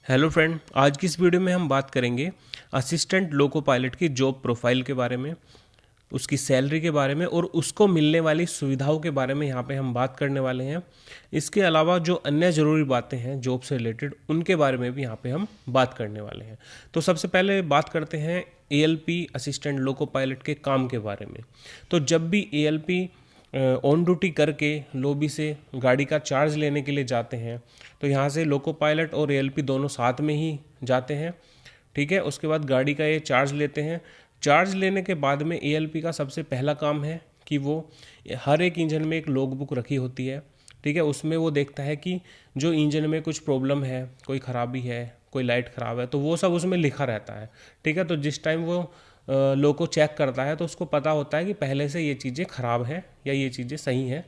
Hello friend, आज की इस वीडियो में हम बात करेंगे असिस्टेंट लोको पायलट की जॉब प्रोफाइल के बारे में, उसकी सैलरी के बारे में और उसको मिलने वाली सुविधाओं के बारे में यहाँ पे हम बात करने वाले हैं। इसके अलावा जो अन्य ज़रूरी बातें हैं जॉब से रिलेटेड, उनके बारे में भी यहाँ पे हम बात करने वाले हैं। तो सबसे पहले बात करते हैं एएलपी असिस्टेंट लोको पायलट के काम के बारे में। तो जब भी एएलपी ऑन ड्यूटी करके लॉबी से गाड़ी का चार्ज लेने के लिए जाते हैं, तो यहाँ से लोको पायलट और एएलपी दोनों साथ में ही जाते हैं। ठीक है, उसके बाद गाड़ी का ये चार्ज लेते हैं। चार्ज लेने के बाद में एएलपी का सबसे पहला काम है कि वो हर एक इंजन में एक लॉग बुक रखी होती है। ठीक है, उसमें वो देखता है कि जो इंजन में कुछ प्रॉब्लम है, कोई ख़राबी है, कोई लाइट ख़राब है, तो वो सब उसमें लिखा रहता है। ठीक है, तो जिस टाइम वो लोको चेक करता है तो उसको पता होता है कि पहले से ये चीज़ें ख़राब हैं या ये चीज़ें सही हैं।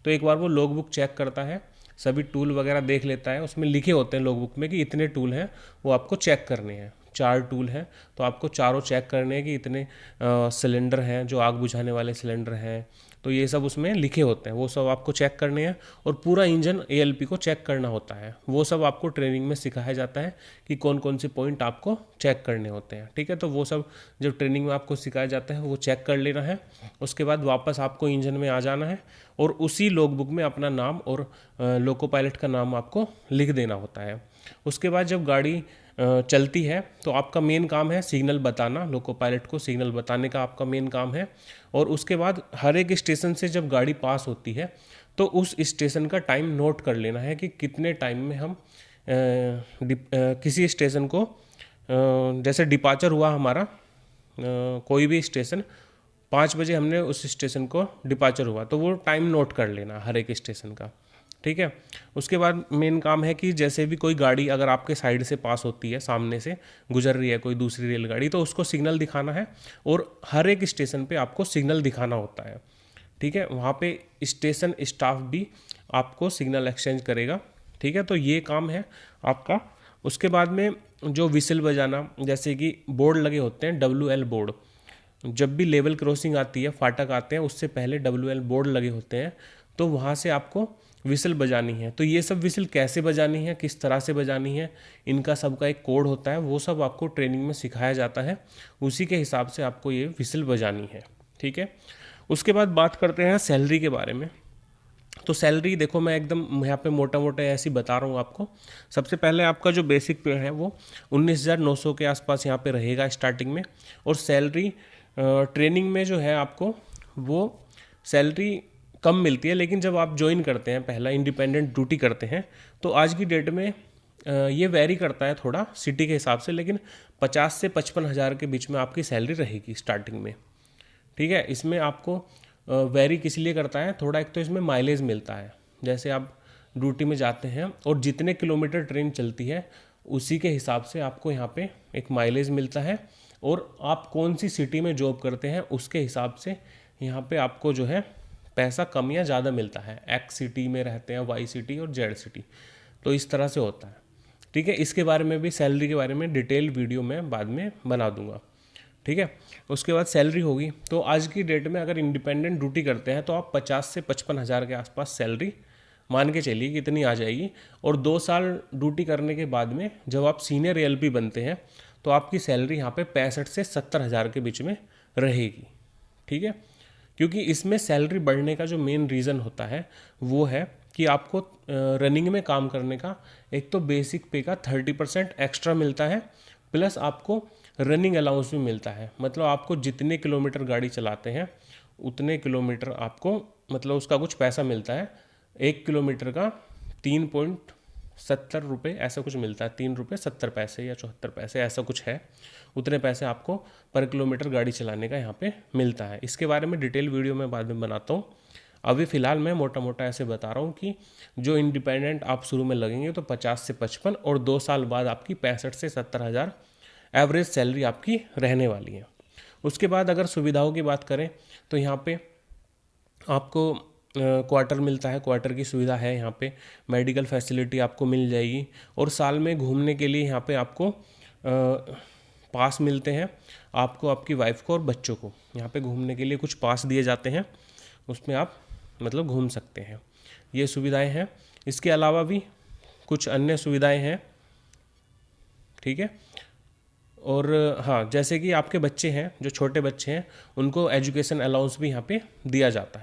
तो एक बार वो लॉग बुक चेक करता है, सभी टूल वगैरह देख लेता है, उसमें लिखे होते हैं लॉग बुक में कि इतने टूल हैं, वो आपको चेक करने हैं। 4 टूल हैं तो आपको चारों चेक करने हैं कि इतने सिलेंडर हैं, जो आग बुझाने वाले सिलेंडर हैं, तो ये सब उसमें लिखे होते हैं, वो सब आपको चेक करने हैं। और पूरा इंजन एएलपी को चेक करना होता है, वो सब आपको ट्रेनिंग में सिखाया जाता है कि कौन कौन से पॉइंट आपको चेक करने होते हैं। ठीक है, तो वो सब जब ट्रेनिंग में आपको सिखाया जाता है वो चेक कर लेना है। उसके बाद वापस आपको इंजन में आ जाना है और उसी लॉग बुक में अपना नाम और लोको पायलट का नाम आपको लिख देना होता है। उसके बाद जब गाड़ी चलती है तो आपका मेन काम है सिग्नल बताना, लोको पायलट को सिग्नल बताने का आपका मेन काम है। और उसके बाद हर एक स्टेशन से जब गाड़ी पास होती है तो उस स्टेशन का टाइम नोट कर लेना है कि कितने टाइम में हम किसी स्टेशन को जैसे डिपार्चर हुआ हमारा, कोई भी स्टेशन 5 बजे हमने उस स्टेशन को डिपार्चर हुआ, तो वो टाइम नोट कर लेना हर एक स्टेशन का। ठीक है, उसके बाद मेन काम है कि जैसे भी कोई गाड़ी अगर आपके साइड से पास होती है, सामने से गुजर रही है कोई दूसरी रेलगाड़ी, तो उसको सिग्नल दिखाना है और हर एक स्टेशन पे आपको सिग्नल दिखाना होता है। ठीक है, वहाँ पे स्टेशन स्टाफ भी आपको सिग्नल एक्सचेंज करेगा। ठीक है, तो ये काम है आपका। उसके बाद में जो विसल बजाना, जैसे कि बोर्ड लगे होते हैं WL बोर्ड, जब भी लेवल क्रॉसिंग आती है, फाटक आते हैं, उससे पहले WL बोर्ड लगे होते हैं, तो वहाँ से आपको विसल बजानी है। तो ये सब विसल कैसे बजानी है, किस तरह से बजानी है, इनका सबका एक कोड होता है, वो सब आपको ट्रेनिंग में सिखाया जाता है। उसी के हिसाब से आपको ये विसल बजानी है। ठीक है, उसके बाद बात करते हैं सैलरी के बारे में। तो सैलरी देखो, मैं एकदम यहाँ पे मोटा मोटा ऐसे ही बता रहा हूँ आपको। सबसे पहले आपका जो बेसिक पे है वो 19,900 के आसपास यहाँ पे रहेगा स्टार्टिंग में। और सैलरी ट्रेनिंग में जो है आपको वो सैलरी कम मिलती है, लेकिन जब आप ज्वाइन करते हैं, पहला इंडिपेंडेंट ड्यूटी करते हैं, तो आज की डेट में ये वेरी करता है थोड़ा सिटी के हिसाब से, लेकिन 50 से 55 हज़ार के बीच में आपकी सैलरी रहेगी स्टार्टिंग में। ठीक है, इसमें आपको वेरी किस लिए करता है थोड़ा, एक तो इसमें माइलेज मिलता है, जैसे आप ड्यूटी में जाते हैं और जितने किलोमीटर ट्रेन चलती है उसी के हिसाब से आपको यहाँ पे एक माइलेज मिलता है। और आप कौन सी सिटी में जॉब करते हैं उसके हिसाब से यहाँ पे आपको जो है पैसा कम या ज़्यादा मिलता है। एक्स सिटी में रहते हैं, वाई सिटी और जेड सिटी, तो इस तरह से होता है। ठीक है, इसके बारे में भी, सैलरी के बारे में डिटेल वीडियो मैं बाद में बना दूंगा। ठीक है, उसके बाद सैलरी होगी। तो आज की डेट में अगर इंडिपेंडेंट ड्यूटी करते हैं तो आप 50 से 55 हज़ार के आसपास सैलरी मान के चलिए कि इतनी आ जाएगी। और 2 साल ड्यूटी करने के बाद में जब आप सीनियर एएलपी बनते हैं तो आपकी सैलरी यहाँ पे 65 से 70 हज़ार के बीच में रहेगी। ठीक है, क्योंकि इसमें सैलरी बढ़ने का जो मेन रीज़न होता है वो है कि आपको रनिंग में काम करने का एक तो बेसिक पे का 30% एक्स्ट्रा मिलता है, प्लस आपको रनिंग अलाउंस भी मिलता है। मतलब आपको जितने किलोमीटर गाड़ी चलाते हैं उतने किलोमीटर आपको, मतलब उसका कुछ पैसा मिलता है। 1 किलोमीटर का 3.70 रुपये ऐसा कुछ मिलता है, 3 रुपये 70 पैसे या 74 पैसे ऐसा कुछ है। उतने पैसे आपको पर किलोमीटर गाड़ी चलाने का यहाँ पे मिलता है। इसके बारे में डिटेल वीडियो मैं बाद में बनाता हूँ। अभी फ़िलहाल मैं मोटा मोटा ऐसे बता रहा हूँ कि जो इंडिपेंडेंट आप शुरू में लगेंगे तो 50 से 55 और 2 साल बाद आपकी 65 से 70 हज़ार एवरेज सैलरी आपकी रहने वाली है। उसके बाद अगर सुविधाओं की बात करें तो यहाँ पे आपको क्वार्टर मिलता है, क्वार्टर की सुविधा है यहाँ पे। मेडिकल फैसिलिटी आपको मिल जाएगी और साल में घूमने के लिए यहाँ पे आपको पास मिलते हैं। आपको, आपकी वाइफ को और बच्चों को यहाँ पे घूमने के लिए कुछ पास दिए जाते हैं, उसमें आप मतलब घूम सकते हैं। ये सुविधाएं हैं। इसके अलावा भी कुछ अन्य सुविधाएं हैं ठीक है। और हाँ, जैसे कि आपके बच्चे हैं, जो छोटे बच्चे हैं, उनको एजुकेशन अलाउंस भी यहाँ पे दिया जाता है।